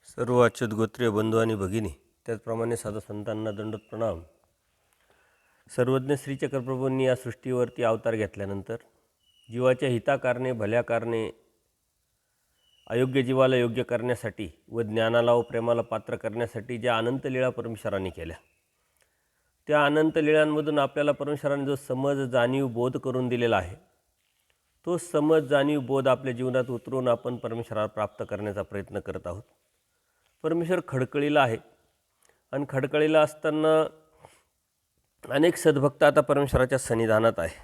सर्व अच्युत गोत्रीय बंधू आणि भगिनी, त्याचप्रमाणे साधू संतांना दंडोत प्रणाम. सर्वज्ञ श्रीचक्रप्रभूंनी या सृष्टीवरती अवतार घेतल्यानंतर जीवाच्या हिताकारणे, भल्याकारणे, अयोग्य जीवाला योग्य करण्यासाठी व ज्ञानाला व प्रेमाला पात्र करण्यासाठी ज्या अनंत लीळा परमेश्वरांनी केल्या, त्या अनंत लीळांमधून आपल्याला परमेश्वराने जो समज, जाणीव, बोध करून दिलेला आहे, तो समज, जाणीव, बोध आपल्या जीवनात उतरून आपण परमेश्वराला प्राप्त करण्याचा प्रयत्न करत आहोत. परमेश्वर खडकळीला आहे आणि खडकळीला असताना अनेक सद्भक्त आता परमेश्वराच्या सन्निधानात आहे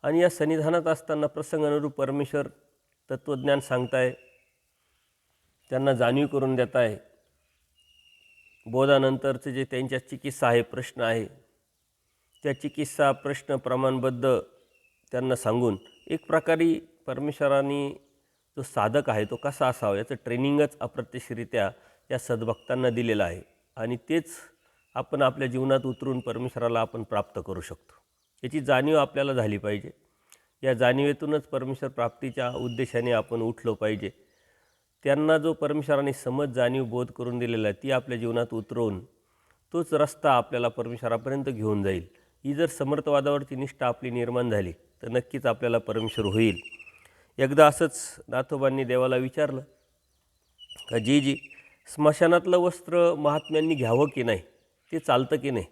आणि या सन्निधानात असताना प्रसंग अनुरूप परमेश्वर तत्त्वज्ञान सांगताय, त्यांना जाणीव करून देत आहे. बोधानंतरचे जे त्यांच्या चिकित्सा आहे, प्रश्न आहे, त्या चिकित्सा प्रश्न प्रमाणबद्ध त्यांना सांगून एक प्रकारे परमेश्वराने जो साधक आहे तो कसा असावा याचं ट्रेनिंगच अप्रत्यक्षरित्या या सद्भक्तांना दिलेलं आहे आणि तेच आपण आपल्या जीवनात उतरून परमेश्वराला आपण प्राप्त करू शकतो. याची जाणीव आपल्याला झाली पाहिजे. या जाणीवेतूनच परमेश्वर प्राप्तीच्या उद्देशाने आपण उठलो पाहिजे. त्यांना जो परमेश्वराने समज, जाणीव, बोध करून दिलेला आहे ती आपल्या जीवनात उतरवून तोच रस्ता आपल्याला परमेश्वरापर्यंत घेऊन जाईल. ही जर समर्थवादावरची निष्ठा आपली निर्माण झाली तर नक्कीच आपल्याला परमेश्वर होईल. एकदा असंच नाथोबांनी देवाला विचारलं का जी स्मशानातलं वस्त्र महात्म्यांनी घ्यावं की नाही, ते चालतं की नाही.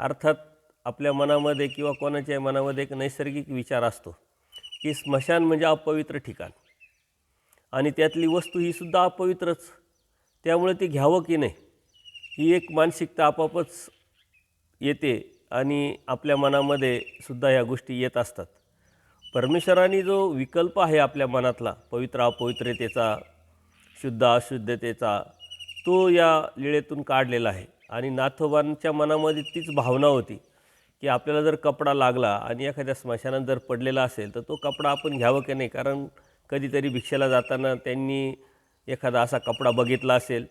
अर्थात आपल्या मनामध्ये किंवा कोणाच्या मनामध्ये एक नैसर्गिक विचार असतो की स्मशान म्हणजे अपवित्र ठिकाण आणि त्यातली वस्तू ही सुद्धा अपवित्रच, त्यामुळे ते घ्यावं की नाही ही एक मानसिकता आपोआपच येते आणि आपल्या मनामध्ये सुद्धा ह्या गोष्टी येत असतात. परमेश्वराने जो विकल्प आहे आपल्या मनातला पवित्र अपवित्रतेचा, शुद्ध अशुद्धतेचा, तो या लीळेतून काढलेला आहे. आणि नाथोबांच्या मनामध्ये तीच भावना होती की आपल्याला जर कपडा लागला आणि एखाद्या स्मशानात जर पडलेला असेल तर तो कपडा आपण घ्यावं की नाही. कारण कधीतरी भिक्षेला जाताना त्यांनी एखादा असा कपडा बघितला असेल,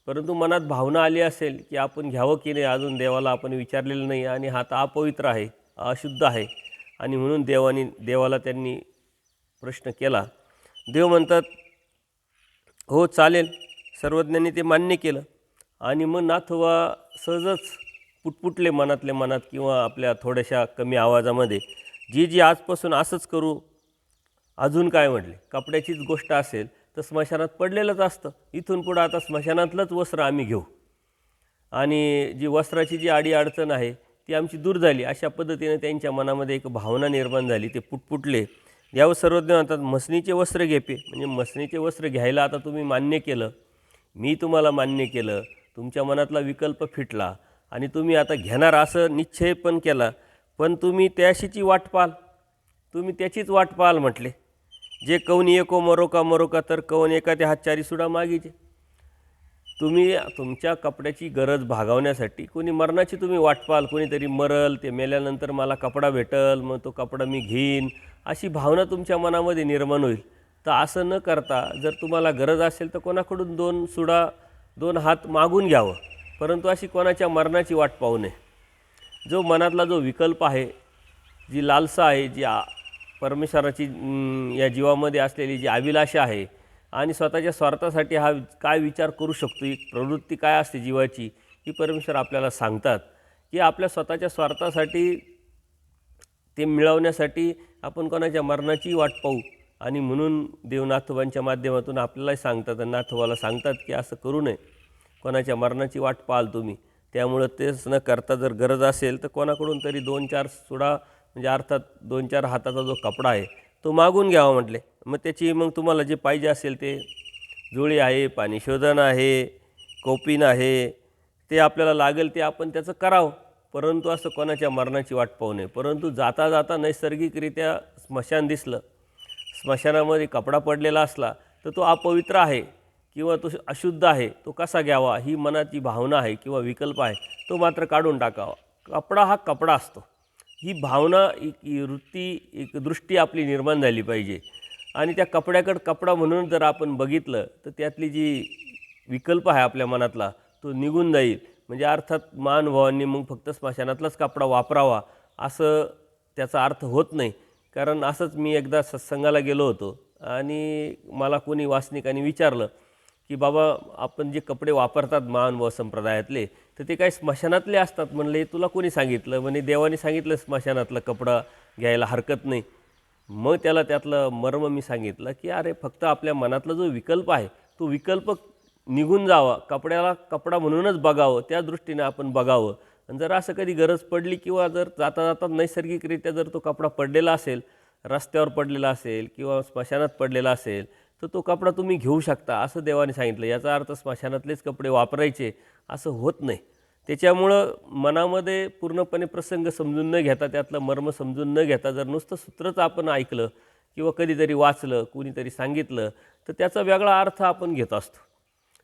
परंतु मनात भावना आली असेल की आपण घ्यावं की नाही, अजून देवाला आपण विचारलेलं नाही आणि हा तर अपवित्र आहे, अशुद्ध आहे आणि म्हणून देवाला त्यांनी प्रश्न केला. देव म्हणतात हो चालेल. सर्वज्ञांनी ते मान्य केलं आणि मग नाथोबा सहजच पुटपुटले मनातल्या मनात किंवा आपल्या थोड्याशा कमी आवाजामध्ये, जी आजपासून असंच करू. अजून काय म्हटले, कपड्याचीच गोष्ट असेल तर स्मशानात पडलेलंच असतं, इथून पुढं आता स्मशानातलंच वस्त्र आम्ही घेऊ आणि जी वस्त्राची जी अडीअडचण आहे ती आमची दूर झाली. अशा पद्धतीने त्यांच्या मनामध्ये एक भावना निर्माण झाली. ते पुटपुटले. यावर सर्वज्ञ म्हणतात मसनीचे वस्त्र घेपे, म्हणजे मसनीचे वस्त्र घ्यायला आता तुम्ही मान्य केलं, मी तुम्हाला मान्य केलं, तुमच्या मनातला विकल्प फिटला आणि तुम्ही आता घेणार असं निश्चय पण केला, पण तुम्ही त्याशीची वाट पाहाल, तुम्ही त्याचीच वाट पाहाल म्हटले. जे कौन एको मरोका मरोका तर कौन एका हात चारी सुडा मागीचे. तुम्ही तुमच्या कपड्याची गरज भागवण्यासाठी कोणी मरणाची तुम्ही वाट पाहाल, कोणीतरी मरल, ते मेल्यानंतर मला कपडा भेटल, मग तो कपडा मी घेईन, अशी भावना तुमच्या मनामध्ये निर्माण होईल. तर असं न करता जर तुम्हाला गरज असेल तर कोणाकडून 2 सुडा 2 हात मागून घ्यावं, परंतु अशी कोणाच्या मरणाची वाट पाहू नये. जो मनातला जो विकल्प आहे, जी लालसा आहे, जी परमेश्वराची या जीवामध्ये असलेली जी अभिलाषा आहे आणि स्वतःच्या स्वार्थासाठी हा काय विचार करू शकतो, ही प्रवृत्ती काय असते जीवाची, ही परमेश्वर आपल्याला सांगतात की आपल्या स्वतःच्या स्वार्थासाठी ते मिळवण्यासाठी आपण कोणाच्या मरणाची वाट पाहू. आणि म्हणून देव नाथोबांच्या माध्यमातून आपल्यालाही सांगतात आणि नाथोबाला सांगतात की असं करू नये, कोणाच्या मरणाची वाट पाहाल तुम्ही. त्यामुळं तेच न करता जर गरज असेल तर कोणाकडून तरी 2-4 सुडा, म्हणजे अर्थात 2-4 हाताचा जो कपडा आहे तो मागून घ्यावा म्हटले. मग त्याची मग तुम्हाला जे पाहिजे असेल ते जोळी आहे, पाणी शोधन आहे, कौपीन आहे, ते आपल्याला लागेल ते आपण त्याचं करावं, परंतु असं कोणाच्या मरणाची वाट पाहू नये. परंतु जाता जाता नैसर्गिकरित्या स्मशान दिसलं, स्मशानामध्ये कपडा पडलेला असला तर तो अपवित्र आहे किंवा तो अशुद्ध आहे, तो कसा घ्यावा ही मनाची भावना आहे किंवा विकल्प आहे, तो मात्र काढून टाकावा. कपडा हा कपडा असतो, ही भावना, एक वृत्ती, एक दृष्टी आपली निर्माण झाली पाहिजे. आणि त्या कपड्याकडं कपडा म्हणून जर आपण बघितलं तर त्यातली जी विकल्प आहे आपल्या मनातला तो निघून जाईल. म्हणजे अर्थात महानुभावांनी मग फक्त स्मशानातलाच कपडा वापरावा असं त्याचा अर्थ होत नाही. कारण असंच मी एकदा सत्संगाला गेलो होतो आणि मला कोणी वासनिकांनी विचारलं की बाबा आपण जे कपडे वापरतात महानुभाव संप्रदायातले तर ते काही स्मशानातले असतात. म्हणले तुला कोणी सांगितलं? म्हणे देवाने सांगितलं स्मशानातला कपडा घ्यायला हरकत नाही. मग त्याला त्यातलं मर्म मी सांगितलं की अरे फक्त आपल्या मनातला जो विकल्प आहे तो विकल्प निघून जावा, कपड्याला कपडा म्हणूनच बघावं, त्या दृष्टीने आपण बघावं. आणि जर असं कधी गरज पडली किंवा जर जाता जाता नैसर्गिकरित्या जर तो कपडा पडलेला असेल, रस्त्यावर पडलेला असेल किंवा स्मशानात पडलेला असेल तर तो कपडा तुम्ही घेऊ शकता असं देवाने सांगितलं. याचा अर्थ स्मशानातलेच कपडे वापरायचे असं होत नाही. त्याच्यामुळं मनामध्ये पूर्णपणे प्रसंग समजून न घेता, त्यातलं मर्म समजून न घेता जर नुसतं सूत्रच आपण ऐकलं किंवा कधीतरी वाचलं, कुणीतरी सांगितलं तर त्याचा वेगळा अर्थ आपण घेत असतो.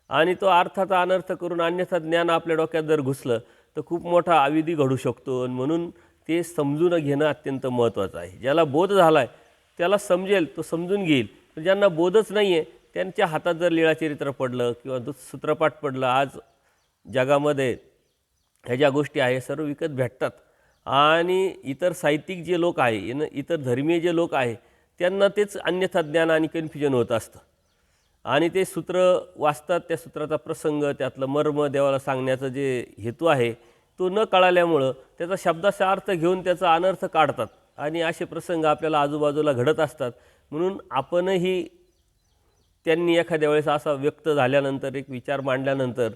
आणि तो अर्थाचा अनर्थ करून अन्यथा ज्ञान आपल्या डोक्यात जर घुसलं तर खूप मोठा अविधी घडू शकतो. आणि म्हणून ते समजून घेणं अत्यंत महत्त्वाचं आहे. ज्याला बोध झाला आहे त्याला समजेल, तो समजून घेईल. पण ज्यांना बोधच नाही आहे त्यांच्या हातात जर लीळाचरित्र पडलं किंवा सूत्रपाठ पडलं, आज जगामध्ये ह्या ज्या गोष्टी आहे सर्व विकत भेटतात. आणि इतर साहित्यिक जे लोक आहे, इतर धर्मीय जे लोक आहे त्यांना तेच अन्यथा ज्ञान आणि कन्फ्युजन होत असतं. आणि ते सूत्र वाचतात, त्या सूत्राचा प्रसंग, त्यातलं मर्म, देवाला सांगण्याचं जे हेतू आहे तो न कळाल्यामुळं त्याचा शब्दाचा अर्थ घेऊन त्याचा अनर्थ काढतात. आणि असे प्रसंग आपल्याला आजूबाजूला घडत असतात. म्हणून आपणही त्यांनी एखाद्या वेळेस असा व्यक्त झाल्यानंतर, एक विचार मांडल्यानंतर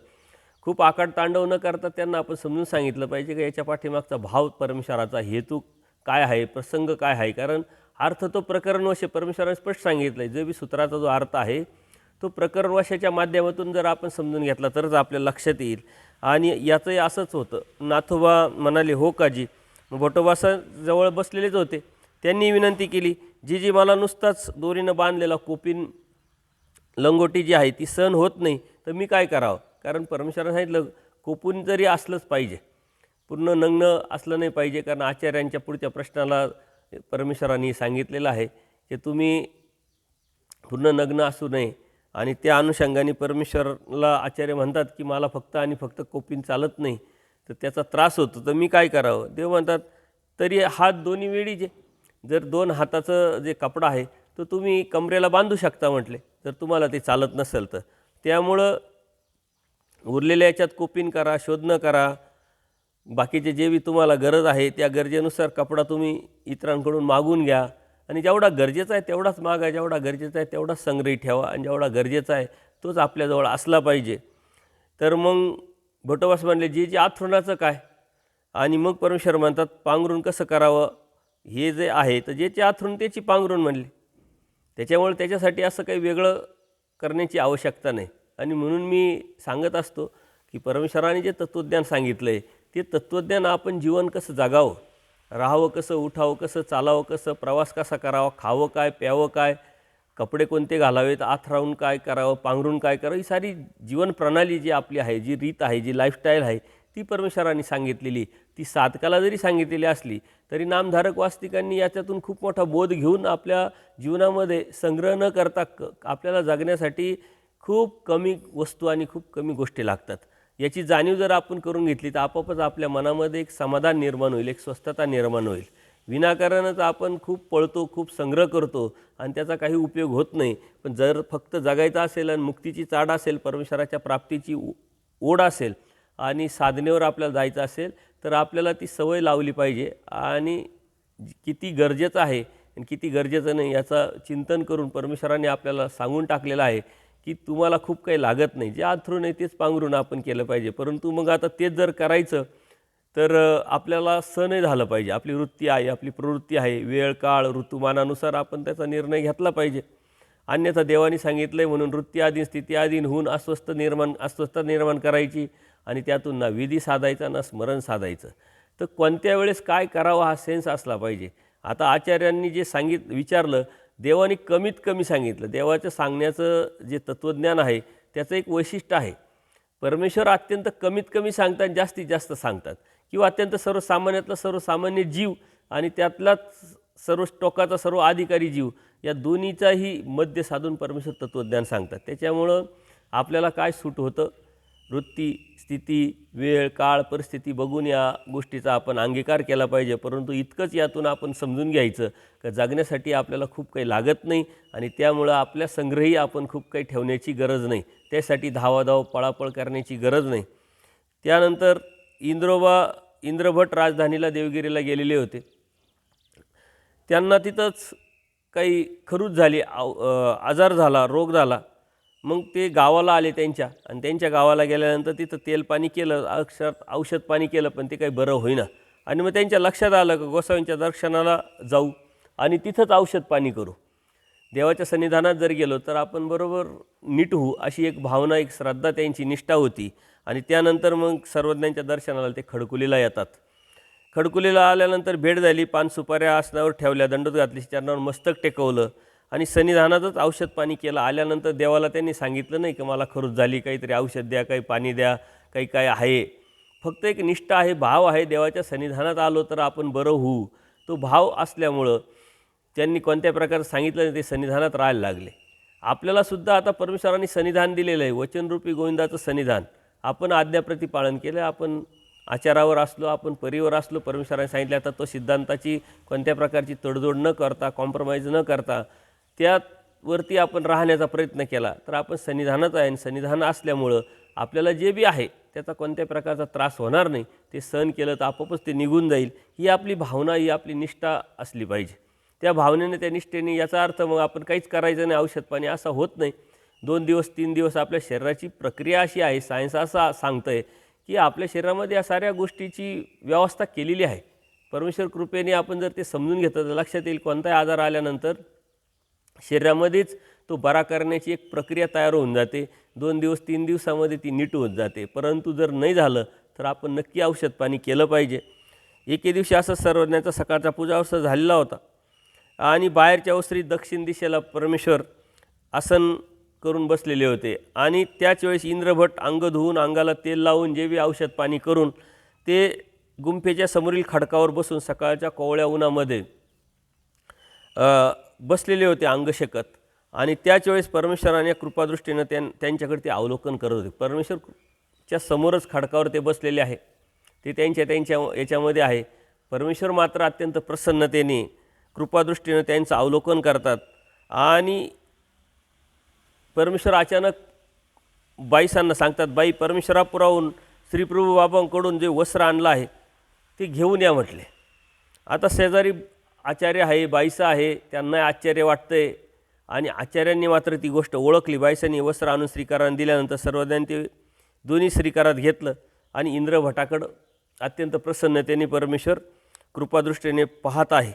खूप आकाट तांडव न करता त्यांना आपण समजून सांगितलं पाहिजे की याच्या पाठीमागचा भाव, परमेश्वराचा हेतू काय आहे, प्रसंग काय आहे. कारण अर्थ तो प्रकरणवश परमेश्वराने स्पष्ट सांगितलं आहे. जो बी सूत्राचा जो अर्थ आहे तो प्रकरणवशाच्या माध्यमातून जर आपण समजून घेतला तरच आपल्या लक्षात येईल. आणि याचंही असंच होतं. नाथोबा म्हणाले हो काजी. मग भटोबाजवळ बसलेलेच होते. त्यांनी विनंती केली, जी मला नुसताच दोरीनं बांधलेला कोपीन लंगोटी जी आहे ती सहन होत नाही तर मी काय करावं. कारण परमेश्वराने सांगितलं कोपून जरी असलंच पाहिजे, पूर्ण नग्न असलं नाही पाहिजे. कारण आचार्यांच्या पुढच्या प्रश्नाला परमेश्वरांनी सांगितलेलं आहे की तुम्ही पूर्ण नग्न असू नये. आणि त्या अनुषंगाने परमेश्वरला आचार्य म्हणतात की मला फक्त आणि फक्त कोपीन चालत नाही तर त्याचा त्रास होतो, तर मी काय करावं. देव म्हणतात तरी हात दोन्ही वेळीचे, जर दोन हाताचं जे कपडा आहे तो तुम्ही कमरेला बांधू शकता म्हटले, जर तुम्हाला ते चालत नसेल तर. त्यामुळं उरलेल्या याच्यात कोपीन करा, शोधणं करा. बाकीचे जे बी तुम्हाला गरज आहे त्या गरजेनुसार कपडा तुम्ही इतरांकडून मागून घ्या. आणि जेवढा गरजेचा आहे तेवढाच मागा, जेवढा गरजेचा आहे तेवढाच संग्रही ठेवा. आणि जेवढा गरजेचा आहे तोच आपल्याजवळ असला पाहिजे. तर मग भटोबास म्हणले जे आथरुणाचं काय. आणि मग परमेश्वर म्हणतात पांघरून कसं करावं हे जे आहे तर ज्याचे आथरून त्याची पांघरून म्हणले. त्याच्यामुळे त्याच्यासाठी असं काही वेगळं करण्याची आवश्यकता नाही. आणि म्हणून मी सांगत असतो की परमेश्वराने जे तत्त्वज्ञान सांगितलं आहे ते तत्त्वज्ञान आपण जीवन कसं जगावं, राहावं कसं, उठावं कसं, चालावं कसं, प्रवास कसा करावा, खावं काय, प्यावं काय, कपडे कोणते घालावेत, आथरावून काय करावं, पांघरून काय करावं, ही सारी जीवन प्रणाली जी आपली आहे, जी रीत आहे, जी लाईफस्टाईल आहे ती परमेश्वराने सांगितलेली. ती साधकाला जरी सांगितलेली असली तरी नामधारक वास्तिकांनी याच्यातून खूप मोठा बोध घेऊन आपल्या जीवनामध्ये संग्रह न करता आपल्याला जगण्यासाठी खूप कमी वस्तू आणि खूप कमी गोष्टी लागतात. याची जाणीव जर आपण करून घेतली तर आपोआपच आपल्या मनामध्ये एक समाधान निर्माण होईल, एक स्वस्थता निर्माण होईल. विनाकारणच आपण खूप पळतो, खूप संग्रह करतो आणि त्याचा काही उपयोग होत नाही. पण जर फक्त जगायचं असेल आणि मुक्तीची चाड असेल, परमेश्वराच्या प्राप्तीची ओढ असेल आणि साधनेवर आपल्याला जायचं असेल तर आपल्याला ती सवय लावली पाहिजे. आणि किती गरजेचं आहे आणि किती गरजेचं नाही याचं चिंतन करून परमेश्वराने आपल्याला सांगून टाकलेलं आहे की तुम्हाला खूप काही लागत नाही, जे आथरून आहे तेच पांघरून आपण केलं पाहिजे. परंतु मग आता तेच जर करायचं तर आपल्याला सहनही झालं पाहिजे. आपली वृत्ती आहे, आपली प्रवृत्ती आहे, वेळ काळ ऋतुमानानुसार आपण त्याचा निर्णय घेतला पाहिजे. अन्यथा देवाने सांगितलं आहे म्हणून वृत्ती आधीन स्थिती आधीन होऊन अस्वस्थता निर्माण करायची आणि त्यातून ना विधी साधायचा ना स्मरण साधायचं. तर कोणत्या वेळेस काय करावं हा सेन्स असला पाहिजे. आता आचार्यांनी जे विचारलं, देवाने कमीत कमी सांगितलं. देवाचं सांगण्याचं जे तत्त्वज्ञान आहे त्याचं एक वैशिष्ट्य आहे. परमेश्वर अत्यंत कमीत कमी सांगतात, जास्तीत जास्त सांगतात. किंवा अत्यंत सर्वसामान्यातला सर्वसामान्य जीव आणि त्यातलाच सर्व टोकाचा सर्व अधिकारी जीव, या दोन्हीचाही मध्य साधून परमेश्वर तत्त्वज्ञान सांगतात. त्याच्यामुळं आपल्याला काय सूट होतं वृत्ती, स्थिती, वेळ, काळ, परिस्थिती बघून या गोष्टीचा आपण अंगीकार केला पाहिजे. परंतु इतकंच यातून आपण समजून घ्यायचं का जगण्यासाठी आपल्याला खूप काही लागत नाही आणि त्यामुळं आपल्या संग्रही आपण खूप काही ठेवण्याची गरज नाही. त्यासाठी धावाधाव, पळापळ करण्याची गरज नाही. त्यानंतर इंद्रभट राजधानीला देवगिरीला गेलेले होते. त्यांना तिथंच काही खरूज झाली, आजार झाला, रोग झाला. मग ते गावाला आले त्यांच्या, आणि त्यांच्या गावाला गेल्यानंतर तिथं तेल पाणी केलं, औषध पाणी केलं, पण ते काही बरं होईना. आणि मग त्यांच्या लक्षात आलं की गोसावींच्या दर्शनाला जाऊ आणि तिथंच औषध पाणी करू. देवाच्या सन्निधानात जर गेलो तर आपण बरोबर नीट होऊ, अशी एक भावना, एक श्रद्धा, त्यांची निष्ठा होती. आणि त्यानंतर मग सर्वज्ञांच्या दर्शनाला ते खडकुलीला येतात. खडकुलीला आल्यानंतर भेट झाली, पान सुपाऱ्या आसनावर ठेवल्या, दंडोत घातली, चरणावर मस्तक टेकवलं आणि सन्निधानातच औषध पाणी केलं. आल्यानंतर देवाला त्यांनी सांगितलं नाही की मला खरूज झाली, काहीतरी औषध द्या, काही पाणी द्या, काही काय आहे. फक्त एक निष्ठा आहे, भाव आहे, देवाच्या सन्निधानात आलो तर आपण बरं होऊ. तो भाव असल्यामुळं त्यांनी कोणत्या प्रकारे सांगितलं नाही, ते सन्निधानात राहायला लागले. आपल्यालासुद्धा आता परमेश्वरांनी सन्निधान दिलेलं आहे, वचनरूपी गोविंदाचं सन्निधान. आपण आज्ञाप्रती पालन केलं, आपण आचारावर असलो, आपण परीवर असलो, परमेश्वराने सांगितले आता तो सिद्धांताची कोणत्या प्रकारची तडजोड न करता, कॉम्प्रोमाइज न करता त्यावरती आपण राहण्याचा प्रयत्न केला तर आपण सन्निधानात आहे. आणि सन्निधान असल्यामुळं आपल्याला जे बी आहे त्याचा कोणत्या प्रकारचा त्रास होणार नाही. ते सहन केलं तर आपोआपच ते निघून जाईल. ही आपली भावना, ही आपली निष्ठा असली पाहिजे. त्या भावनेने, त्या निष्ठेने, याचा अर्थ मग आपण काहीच करायचं नाही, औषध पाणी असं होत नाही. 2 दिवस 3 दिवस आपल्या शरीराची प्रक्रिया अशी आहे, सायन्स असा सांगतं आहे की आपल्या शरीरामध्ये या साऱ्या गोष्टीची व्यवस्था केलेली आहे. परमेश्वर कृपेने आपण जर ते समजून घेतलं तर लक्षात येईल कोणताही आजार आल्यानंतर शरीरामध्येच तो बरा करण्याची एक प्रक्रिया तयार होऊन जाते. 2 दिवस 3 दिवसामध्ये ती नीट होत जाते. परंतु जर नाही झालं तर आपण नक्की औषध पाणी केलं पाहिजे. एके दिवशी असं सर्वज्ञाचा सकाळचा पूजाअवस्था झालेला होता आणि बाहेरच्या ओसरीत दक्षिण दिशेला परमेश्वर आसन करून बसलेले होते. आणि त्याच वेळेस इंद्रभट अंग धुवून, अंगाला तेल लावून, जे बी औषध पाणी करून ते गुंफेच्या समोरील खडकावर बसून सकाळच्या कोवळ्या उन्हामध्ये बसलेले होते, अंग शेकत. आणि त्याच वेळेस परमेश्वराने कृपादृष्टीनं त्यांच्याकडे ते अवलोकन करत होते. परमेश्वरच्या समोरच खडकावर ते बसलेले आहे, ते त्यांच्या याच्यामध्ये आहे. परमेश्वर मात्र अत्यंत प्रसन्नतेने कृपादृष्टीनं त्यांचं अवलोकन करतात. आणि परमेश्वर अचानक बाईसांना सांगतात, बाई, परमेश्वरापुराहून श्रीप्रभू बाबांकडून जे वस्त्र आणलं आहे ते घेऊन या म्हटले. आता शेजारी आचार्य आहे, बाईसा आहे, त्यांना आश्चर्य वाटतंय. आणि आचार्यांनी मात्र ती गोष्ट ओळखली. बाईसांनी वस्त्र आणून श्रीकारांना दिल्यानंतर सर्वज्ञांनी ते दोन्ही श्रीकारात घेतलं आणि इंद्रभटाकडं अत्यंत प्रसन्नतेने परमेश्वर कृपादृष्टीने पाहत आहे.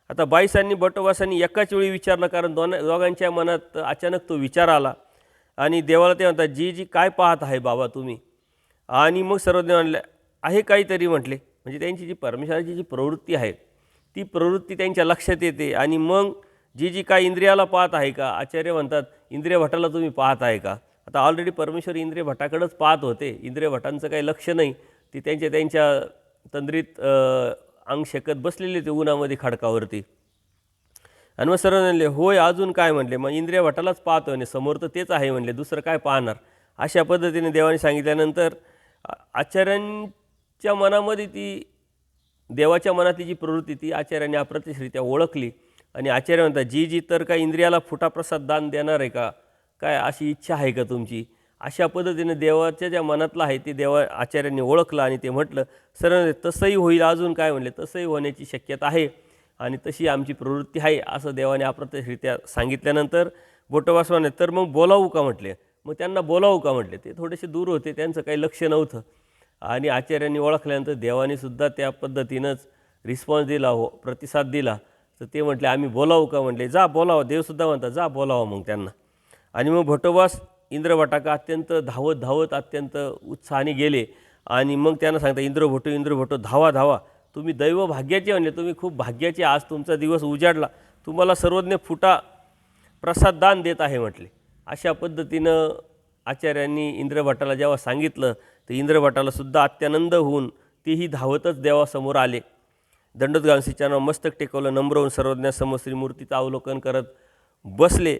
आता बाईसांनी बटोबासांनी एकाच वेळी विचारलं, कारण दोघांच्या मनात अचानक तो विचार आला. आणि देवाला ते म्हणतात, जी काय पाहत आहे बाबा तुम्ही? आणि मग सर्वज्ञ म्हणले, आहे काहीतरी म्हटले. म्हणजे त्यांची जी परमेश्वराची जी प्रवृत्ती आहे ती प्रवृत्ती त्यांच्या लक्षात येते. आणि मग जी काय इंद्रियाला पाहत आहे का? आचार्य म्हणतात, इंद्रिय भटाला तुम्ही पाहत आहे का? आता ऑलरेडी परमेश्वर इंद्रिय भटाकडेच पाहत होते, इंद्रिय भटांचं काही लक्ष नाही. ती त्यांच्या तंद्रीत अंग शेकत बसलेले ते उन्हामध्ये खडकावरती. आणि मग सर्व म्हणले, होय, अजून काय म्हणले? मग इंद्रिय भटालाच पाहतो आणि समोर तर तेच आहे म्हणले, दुसरं काय पाहणार? अशा पद्धतीने देवाने सांगितल्यानंतर आचार्यांच्या मनामध्ये ती देवाच्या मनातली जी प्रवृत्ती ती आचार्यांनी अप्रत्यक्षरित्या ओळखली. आणि आचार्य म्हणतात, जी तर काय इंद्रियाला फुटाप्रसाद दान देणार आहे का? काय अशी इच्छा आहे का तुमची? अशा पद्धतीने देवाच्या ज्या मनातलं आहे ते आचार्यांनी ओळखलं. आणि ते म्हटलं, सर तसंही होईल, अजून काय म्हणले, तसंही होण्याची शक्यता आहे आणि तशी आमची प्रवृत्ती आहे, असं देवाने अप्रत्यक्षरित्या सांगितल्यानंतर बोटोबास म्हणे, तर मग बोलावू का म्हटले. मग त्यांना बोलावू का म्हटले. ते थोडेसे दूर होते, त्यांचं काही लक्ष नव्हतं. आणि आचार्यांनी ओळखल्यानंतर देवानेसुद्धा त्या पद्धतीनंच रिस्पॉन्स दिला, हो, प्रतिसाद दिला. तर ते म्हटले, आम्ही बोलावू का म्हटले. जा बोलावं. देवसुद्धा म्हणतात, जा बोलावं मग त्यांना. आणि मग भटोबास इंद्रभटाका अत्यंत धावत अत्यंत उत्साहाने गेले. आणि मग त्यांना सांगता, इंद्रभटो धावा, तुम्ही दैव भाग्याचे म्हणले, तुम्ही खूप भाग्याचे, आज तुमचा दिवस उजाडला, तुम्हाला सर्वज्ञ फुटा प्रसाद दान देत आहे म्हटले. अशा पद्धतीनं आचार्यांनी इंद्रभटाला जेव्हा सांगितलं तर इंद्रभटालासुद्धा अत्यानंद होऊन तेही धावतच देवासमोर आले. दंडोत घालून श्रीचरणावर मस्तक टेकवलं, नम्र होऊन सर्वज्ञासमोर श्रीमूर्तीचं अवलोकन करत बसले.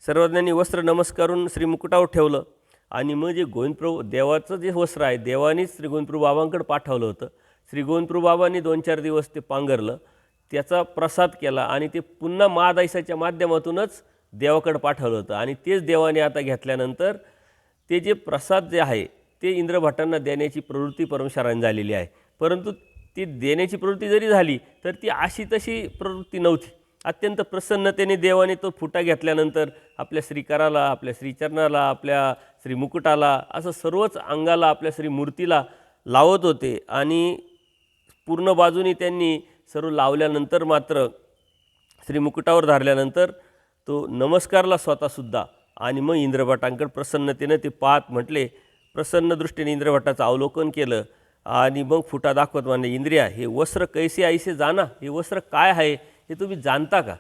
सर्वज्ञांनी वस्त्र नमस्कारून श्रीमुकुटावर ठेवलं आणि मग जे गोविंदप्रभू देवाचं जे वस्त्र आहे देवानीच श्री गोविंदप्रभू बाबांकडे पाठवलं होतं. श्री गोविंदप्रभू बाबांनी 2-4 दिवस ते पांघरलं, त्याचा प्रसाद केला आणि ते पुन्हा महादायसाच्या माध्यमातूनच देवाकडे पाठवलं होतं. आणि तेच देवाने आता घेतल्यानंतर ते जे प्रसाद जे आहे ते इंद्रभटांना देण्याची प्रवृत्ती परमेश्वराने झालेली आहे. परंतु ती देण्याची प्रवृत्ती जरी झाली तर ती अशी तशी प्रवृत्ती नव्हती. अत्यंत प्रसन्नतेने देवाने तो फुटा घेतल्यानंतर आपल्या श्रीकराला, आपल्या श्रीचरणाला, आपल्या श्रीमुकुटाला, असं सर्वच अंगाला आपल्या श्रीमूर्तीला लावत होते. आणि पूर्ण बाजूनी त्यांनी सर्व लावल्यानंतर मात्र श्रीमुकुटावर धरल्यानंतर तो नमस्कारला स्वतःसुद्धा. आणि मग इंद्रभटांकडे प्रसन्नतेनं ते पाहत म्हटले, प्रसन्न दृष्टीने इंद्रभटाचं अवलोकन केलं आणि मग फुटा दाखवत म्हणले, इंद्रिया, हे वस्त्र कैसे ऐसे जाना, हे वस्त्र काय आहे हे तुम्ही जाणता का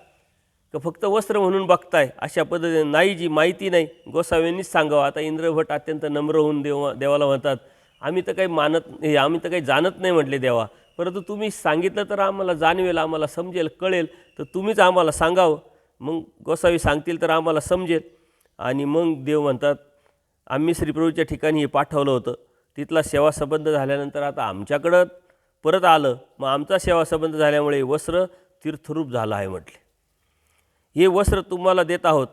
फक्त वस्त्र म्हणून बघताय? अशा पद्धतीने नाही, जी माहिती नाही गोसाव्यांनीच सांगावं. आता इंद्रभट अत्यंत नम्र होऊन देवाला म्हणतात, आम्ही तर काही आम्ही तर काही जाणत नाही म्हटले देवा, परंतु तुम्ही सांगितलं तर आम्हाला जाणवेल, आम्हाला समजेल, कळेल, तर तुम्हीच आम्हाला सांगावं. मग गोसावी सांगतील तर आम्हाला समजेल. आणि मग देव म्हणतात, आम्ही श्रीप्रभूच्या ठिकाणी हे पाठवलं होतं, तिथला सेवासंबंध झाल्यानंतर आता आमच्याकडं परत आलं, मग आमचा सेवासंबंध झाल्यामुळे वस्त्र तीर्थरूप झालं आहे म्हटले. हे वस्त्र तुम्हाला देत आहोत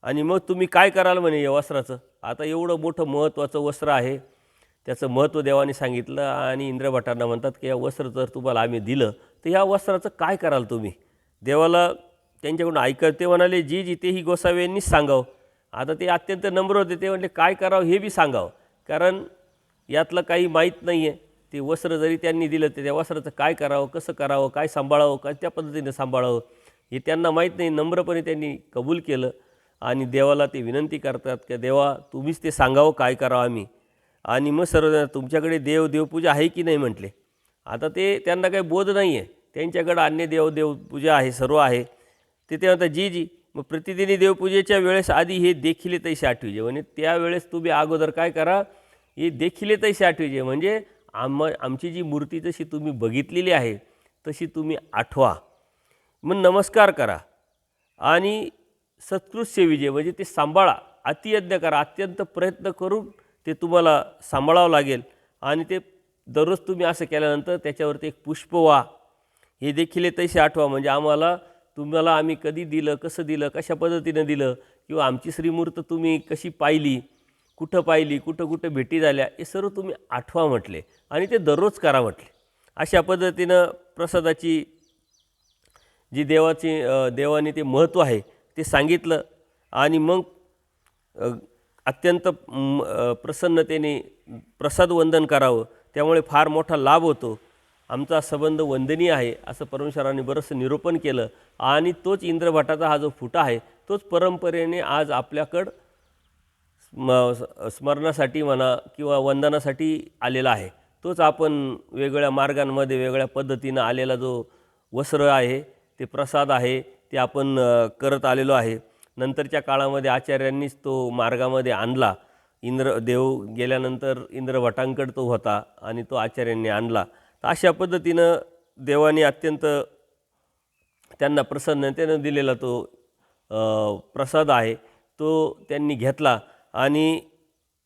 आणि मग तुम्ही काय कराल म्हणे या वस्त्राचं? आता एवढं मोठं महत्त्वाचं वस्त्र आहे, त्याचं महत्त्व देवाने सांगितलं. आणि इंद्रभटांना म्हणतात की या वस्त्र जर तुम्हाला आम्ही दिलं तर ह्या वस्त्राचं काय कराल तुम्ही? देवाला त्यांच्याकडून ऐकत ते म्हणाले, जी जी तेही गोसाव्यांनीच सांगावं. आता ते अत्यंत नम्र होते, ते म्हटले काय करावं हे बी सांगावं, कारण यातलं काही माहीत नाही आहे. ते वस्त्र जरी त्यांनी दिलं तर त्या वस्त्राचं काय करावं, कसं करावं, काय सांभाळावं, काय त्या पद्धतीने सांभाळावं हे त्यांना माहीत नाही. नम्रपणे त्यांनी कबूल केलं आणि देवाला ते विनंती करतात की देवा तुम्हीच ते सांगावं काय करावं आम्ही. आणि मग सर्व तुमच्याकडे देवपूजा आहे की नाही म्हटले. आता ते त्यांना काही बोध नाही आहे, त्यांच्याकडं अन्य देवपूजा आहे, सर्व आहे. ते म्हणतात जी जी, मग प्रतिदिनी देवपूजेच्या वेळेस आधी हे देखील तैसे आठविजे, म्हणजे त्यावेळेस तुम्ही अगोदर काय करा, हे देखील तैसे आठविजे, म्हणजे आमची जी मूर्ती जशी तुम्ही बघितलेली आहे तशी तुम्ही आठवा. मग नमस्कार करा आणि सत्कृत सेविजे, म्हणजे ते सांभाळा, अतियज्ञ करा, अत्यंत प्रयत्न करून ते तुम्हाला सांभाळावं लागेल. आणि ते दररोज तुम्ही असं केल्यानंतर त्याच्यावरती एक पुष्प व्हा, हे देखील तैसे आठवा, म्हणजे तुम्हाला आम्ही कधी दिलं, कसं दिलं, कशा पद्धतीनं दिलं, किंवा आमची श्रीमूर्त तुम्ही कशी पाहिली, कुठं पाहिली, कुठं कुठं भेटी झाल्या, हे सर्व तुम्ही आठवा म्हटले. आणि ते दररोज करा म्हटले. अशा पद्धतीनं प्रसादाची जी देवाने ते महत्त्व आहे ते सांगितलं. आणि मग अत्यंत प्रसन्नतेने प्रसाद वंदन करावं, त्यामुळे फार मोठा लाभ होतो, आमचा संबंध वंदनीय आहे असं परमेश्वराने बरंचसं निरूपण केलं. आणि तोच इंद्रभटाचा हा जो फुटा आहे तोच परंपरेने आज आपल्याकडं स्मरणासाठी म्हणा किंवा वंदनासाठी आलेला आहे. तोच आपण वेगवेगळ्या मार्गांमध्ये वेगळ्या पद्धतीनं आलेला जो वस्त्र आहे, ते प्रसाद आहे, ते आपण करत आलेलो आहे. नंतरच्या काळामध्ये आचार्यांनीच तो मार्गामध्ये आणला. देव गेल्यानंतर इंद्रभटांकडे तो होता आणि तो आचार्यांनी आणला. तर अशा पद्धतीनं देवाने अत्यंत त्यांना प्रसन्नतेनं दिलेला तो प्रसाद आहे, तो त्यांनी घेतला आणि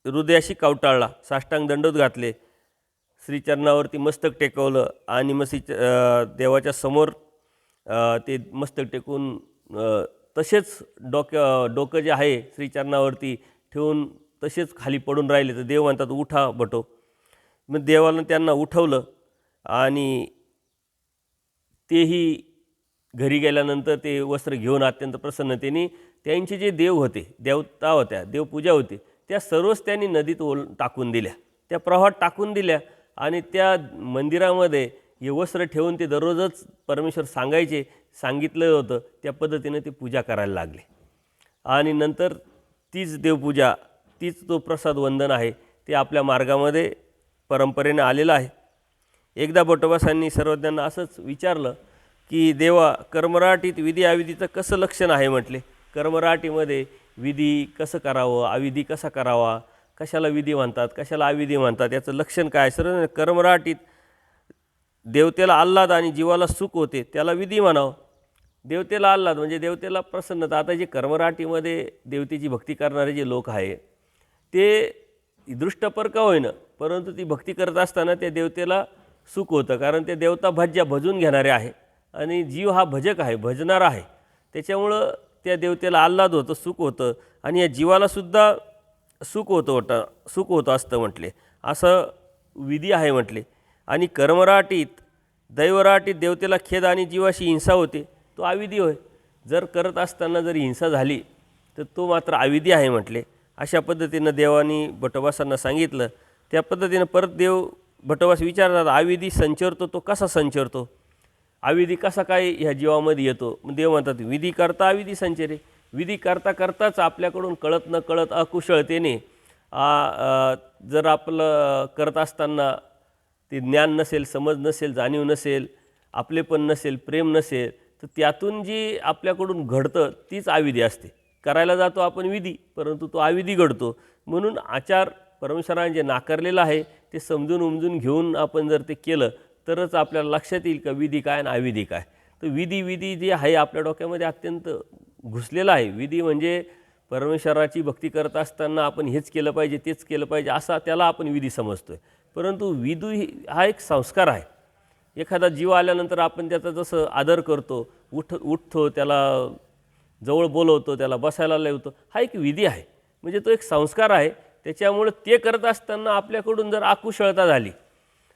हृदयाशी कवटाळला, साष्टांग दंडोत घातले, श्रीचरणावरती मस्तक टेकवलं आणि मग देवाच्या समोर ते मस्तक टेकून तसेच डोकं जे आहे श्रीचरणावरती ठेवून तसेच खाली पडून राहिले. तर देव म्हणतात उठा बटो. मग देवानं त्यांना उठवलं आणि तेही घरी गेल्यानंतर ते वस्त्र घेऊन अत्यंत प्रसन्नतेने त्यांचे जे देव होते, देवता होत्या, देवपूजा होती, त्या सर्वच त्यांनी नदीत टाकून दिल्या, त्या प्रवाहात टाकून दिल्या. आणि त्या मंदिरामध्ये हे वस्त्र ठेवून ते दररोजच परमेश्वर सांगितलं होतं त्या पद्धतीने ते पूजा करायला लागले. आणि नंतर तीच देवपूजा, तीच तो प्रसाद वंदन आहे ते आपल्या मार्गामध्ये परंपरेने आलेलं आहे. एकदा बटोबासांनी सर्वज्ञांना असंच विचारलं की देवा, कर्मराटीत विधी अविधीचं कसं लक्षण आहे म्हटले. कर्मराटीमध्ये विधी कसं करावं, अविधी कसा करावा, कशाला विधी म्हणतात, कशाला अविधी म्हणतात, याचं लक्षण काय? सर्व कर्मराटीत देवतेला आल्हाद आणि जीवाला सुख होते त्याला विधी म्हणावं. देवतेला आल्हाद म्हणजे देवतेला प्रसन्नता. आता जे कर्मराटीमध्ये देवतेची भक्ती करणारे जे लोक आहे ते दृष्टपर का होईना, परंतु ती भक्ती करत असताना त्या देवतेला सुख होतं, कारण ते देवता भाज्या भजून घेणारे आहे आणि जीव हा भजक आहे, भजणारा आहे. त्याच्यामुळं त्या देवतेला आल्हाद होतं, सुख होतं आणि या जीवालासुद्धा सुख होतं असतं म्हटले. असं विधी आहे म्हटले. आणि कर्मराटीत दैवराटीत देवतेला खेद आणि जीवाशी हिंसा होते, तो अविधी होय. जर करत असताना जर हिंसा झाली तर तो मात्र अविधी आहे म्हटले. अशा पद्धतीनं देवानी भटोबासांना सांगितलं. त्या पद्धतीनं परत देव भटोबास विचारतात, अविधी संचरतो तो कसा संचरतो, अविधी कसा काय ह्या जीवामध्ये येतो. मग देव म्हणतात, विधी करता अविधी संचरे. विधी करता करताच आपल्याकडून कळत न कळत अकुशळतेने जर आपलं करत असताना ते ज्ञान नसेल, समज नसेल, जाणीव नसेल, आपलेपण नसेल, प्रेम नसेल, तर त्यातून जी आपल्याकडून घडतं तीच अविधी असते. करायला जातो आपण विधी, परंतु तो अविधी घडतो. म्हणून आचार परमेश्वराने जे नाकारलेलं आहे ते समजून उमजून घेऊन आपण जर ते केलं तरच आपल्याला लक्षात येईल का विधी काय आणि अविधी काय. तर विधी जे आहे आपल्या डोक्यामध्ये अत्यंत घुसलेलं आहे. विधी म्हणजे परमेश्वराची भक्ती करत असताना आपण हेच केलं पाहिजे, तेच केलं पाहिजे, असा त्याला आपण विधी समजतो आहे. परंतु विधी हा एक संस्कार आहे. एखादा जीव आल्यानंतर आपण त्याचा जसं आदर करतो, उठतो, त्याला जवळ बोलवतो, त्याला बसायला लावतो, हा एक विधी आहे. म्हणजे तो एक संस्कार आहे. त्याच्यामुळे ते करत असताना आपल्याकडून जर अकुशळता झाली,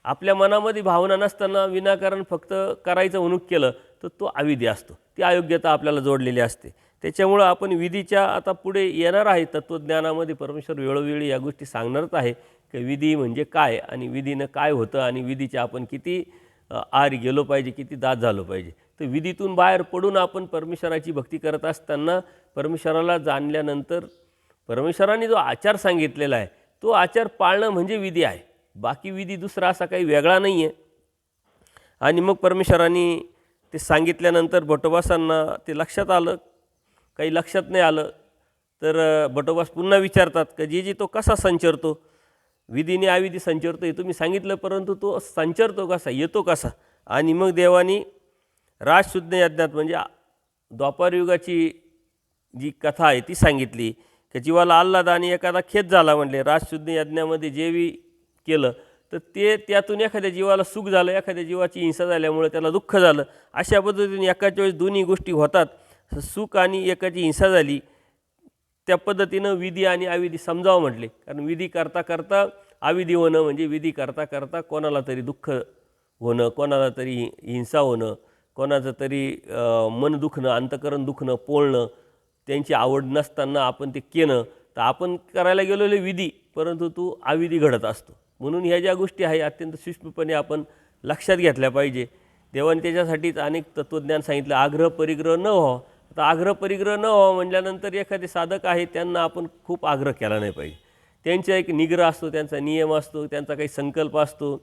आपल्या मनामध्ये भावना नसताना विनाकारण फक्त करायचं म्हणून केलं तर तो अविधी असतो. ती अयोग्यता आपल्याला जोडलेली असते. त्याच्यामुळं आपण विधीच्या आता पुढे येणार आहे तत्त्वज्ञानामध्ये परमेश्वर वेळोवेळी या गोष्टी सांगणारच आहे की विधी म्हणजे काय आणि विधीनं काय होतं आणि विधीच्या आपण किती आहारी गेलो पाहिजे, किती दास झालो पाहिजे. तर विधीतून बाहेर पडून आपण परमेश्वराची भक्ती करत असताना परमेश्वराला जाणल्यानंतर परमेश्वराने जो आचार सांगितलेला आहे तो आचार पाळणं म्हणजे विधी आहे. बाकी विधी दुसरा असा काही वेगळा नाही आहे. आणि मग परमेश्वराने ते सांगितल्यानंतर भटोबासांना ते लक्षात आलं. काही लक्षात नाही आलं तर भटोबास पुन्हा विचारतात की जी तो कसा संचरतो, विधीने अविधी संचरतो हे तुम्ही सांगितलं, परंतु तो संचरतो कसा, येतो कसा. आणि मग देवानी राजशुद्ध यज्ञात म्हणजे द्वापारयुगाची जी कथा आहे ती सांगितली की जीवाला आल्हाद आणि एखादा खेद झाला म्हणले. राजशुद्ध यज्ञामध्ये जेवी केलं तर ते त्यातून एखाद्या जीवाला सुख झालं, एखाद्या जीवाची हिंसा झाल्यामुळे त्याला दुःख झालं. अशा पद्धतीने एकाच वेळेस दोन्ही गोष्टी होतात, सुख आणि एकाची हिंसा झाली. त्या पद्धतीनं विधी आणि अविधी समजावं म्हटले. कारण विधी करता करता अविधी होणं म्हणजे विधी करता करता कोणाला तरी दुःख होणं, कोणाला तरी हिंसा होणं, कोणाचं तरी मन दुखणं, अंतकरण दुखणं, पोळणं, त्यांची आवड नसताना आपण ते केलं तर आपण करायला गेलेले विधी, परंतु तो अविधी घडत असतो. म्हणून ह्या ज्या गोष्टी आहे अत्यंत सूक्ष्मपणे आपण लक्षात घेतल्या पाहिजे. देवाने त्याच्यासाठीच अनेक तत्त्वज्ञान सांगितलं, आग्रह परिग्रह न व्हावा. आता आग्रह परिग्रह न व्हावा म्हटल्यानंतर एखादे साधक आहे त्यांना आपण खूप आग्रह केला नाही पाहिजे. त्यांचा एक निग्रह असतो, त्यांचा नियम असतो, त्यांचा काही संकल्प असतो,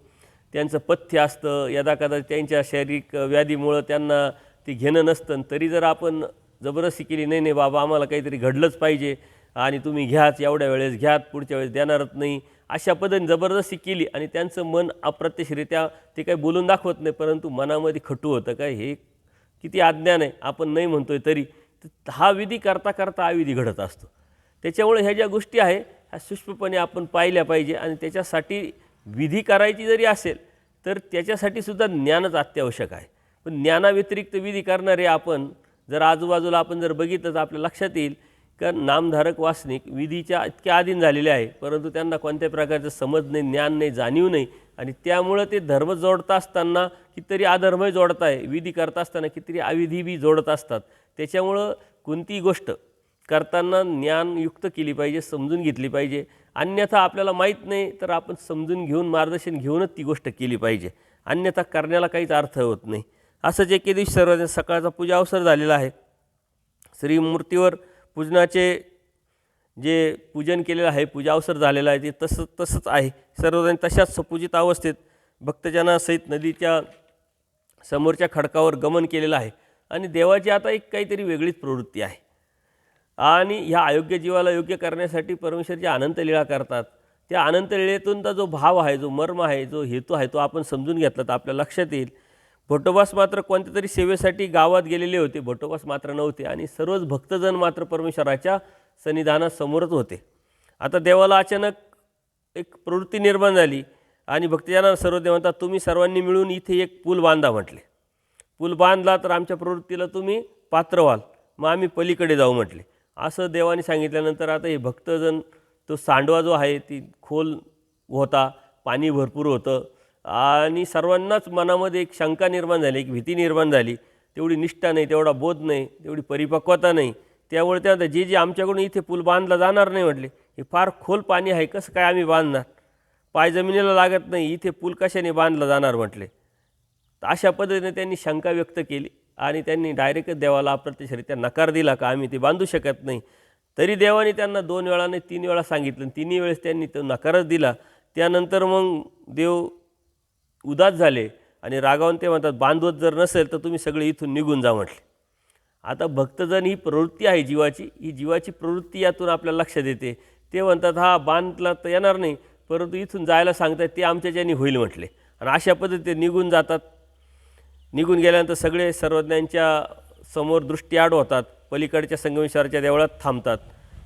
त्यांचं पथ्य असतं. यदाकदा त्यांच्या शारीरिक व्याधीमुळं त्यांना ते घेणं नसतं, तरी जर आपण जबरदस्ती केली, नाही नाही बाबा आम्हाला काहीतरी घडलंच पाहिजे आणि तुम्ही घ्याच, एवढ्या वेळेस घ्यात, पुढच्या वेळेस देणारच नाही, अशा पद्धतीने जबरदस्ती केली आणि त्यांचं मन अप्रत्यक्षरित्या ते काही बोलून दाखवत नाही, परंतु मनामध्ये खटू होतं काय हे किती अज्ञान आहे, आपण नाही म्हणतोय तरी. हा विधी करता करता अविधी घडत असतो. त्याच्यामुळे ह्या ज्या गोष्टी आहे ह्या सूक्ष्मपणे आपण पाहिल्या पाहिजे. आणि त्याच्यासाठी विधी करायची जरी असेल तर त्याच्यासाठी सुद्धा ज्ञानच अत्यावश्यक आहे. पण ज्ञानाव्यतिरिक्त विधी करणारे आपण जर आजूबाजूला आपण जर बघितलं तर आपल्या लक्षात येईल का नामधारक वासनिक विधीच्या इतक्या अधीन झालेले आहे, परंतु त्यांना कोणत्या प्रकारचं समज नाही, ज्ञान नाही, जाणीव नाही. आणि त्यामुळं ते धर्म जोडता असताना कितीतरी अधर्मही जोडत आहे, विधी करता असताना कितीतरी अविधी बी जोडत असतात. त्याच्यामुळं कोणतीही गोष्ट करताना ज्ञानयुक्त केली पाहिजे, समजून घेतली पाहिजे. अन्यथा आपल्याला माहीत नाही तर आपण समजून घेऊन मार्गदर्शन घेऊनच ती गोष्ट केली पाहिजे, अन्यथा करण्याला काहीच अर्थ होत नाही. असंच एके दिवशी सर्वजण सकाळचा पूजा अवसर झालेला आहे. श्रीमूर्तीवर पूजनाचे जे पूजन केलेलं आहे, पूजा अवसर झालेला आहे, ते तसंच आहे. सर्वजण तशाच सपूजित अवस्थेत भक्तजनासहित नदीच्या समोरच्या खडकावर गमन केलेलं आहे. आणि देवाची आता एक काहीतरी वेगळीच प्रवृत्ती आहे. आणि ह्या अयोग्य जीवाला योग्य करण्यासाठी परमेश्वर जे अनंत लीळा करतात, त्या अनंत लीळेतून जो भाव आहे, जो मर्म आहे, जो हेतू आहे तो आपण समजून घेतला तर आपल्याला लक्षात येईल. भटोबास मात्र कोणत्या तरी सेवेसाठी गावात गेलेले होते, भटोबास मात्र नव्हते. आणि सर्वच भक्तजन मात्र परमेश्वराच्या सन्निधानासमोरच होते. आता देवाला अचानक एक प्रवृत्ती निर्माण झाली आणि भक्तजनांना सर्व देव म्हणतात तुम्ही सर्वांनी मिळून इथे एक पूल बांधा म्हटले. पूल बांधला तर आमच्या प्रवृत्तीला तुम्ही पात्र व्हाल, मग आम्ही पलीकडे जाऊ म्हटले. असं देवाने सांगितल्यानंतर आता हे भक्तजन, तो सांडवा जो आहे ती खोल होता, पाणी भरपूर होतं आणि सर्वांनाच मनामध्ये एक शंका निर्माण झाली, एक भीती निर्माण झाली. तेवढी निष्ठा नाही, तेवढा बोध नाही, तेवढी परिपक्वता नाही. त्यामुळे त्या जे आमच्याकडून इथे पूल बांधला जाणार नाही म्हटले. हे फार खोल पाणी आहे, कसं काय आम्ही बांधणार, पाय जमिनीला लागत नाही, इथे पूल कशाने बांधला जाणार म्हटले. तर अशा पद्धतीने त्यांनी शंका व्यक्त केली आणि त्यांनी डायरेक्टच देवाला अप्रत्यक्षरित्या नकार दिला का आम्ही ते बांधू शकत नाही. तरी देवाने त्यांना 2 वेळा नाही 3 वेळा सांगितलं, तिन्ही वेळेस त्यांनी तो नकारच दिला. त्यानंतर मग देव उदास झाले आणि रागावून ते म्हणतात बांधवत जर नसेल तर तुम्ही सगळे इथून निघून जा म्हटले. आता भक्तजन ही प्रवृत्ती आहे जीवाची, ही जीवाची प्रवृत्ती यातून आपल्याला लक्षात येते. ते म्हणतात हा बांधला तर येणार नाही, परंतु इथून जायला सांगतात ते आमच्याच्याने होईल म्हटले आणि अशा पद्धतीने निघून जातात. निघून गेल्यानंतर सगळे सर्वज्ञांच्या समोर दृष्टी आड होतात, पलीकडच्या संगमेश्वराच्या देवळात थांबतात.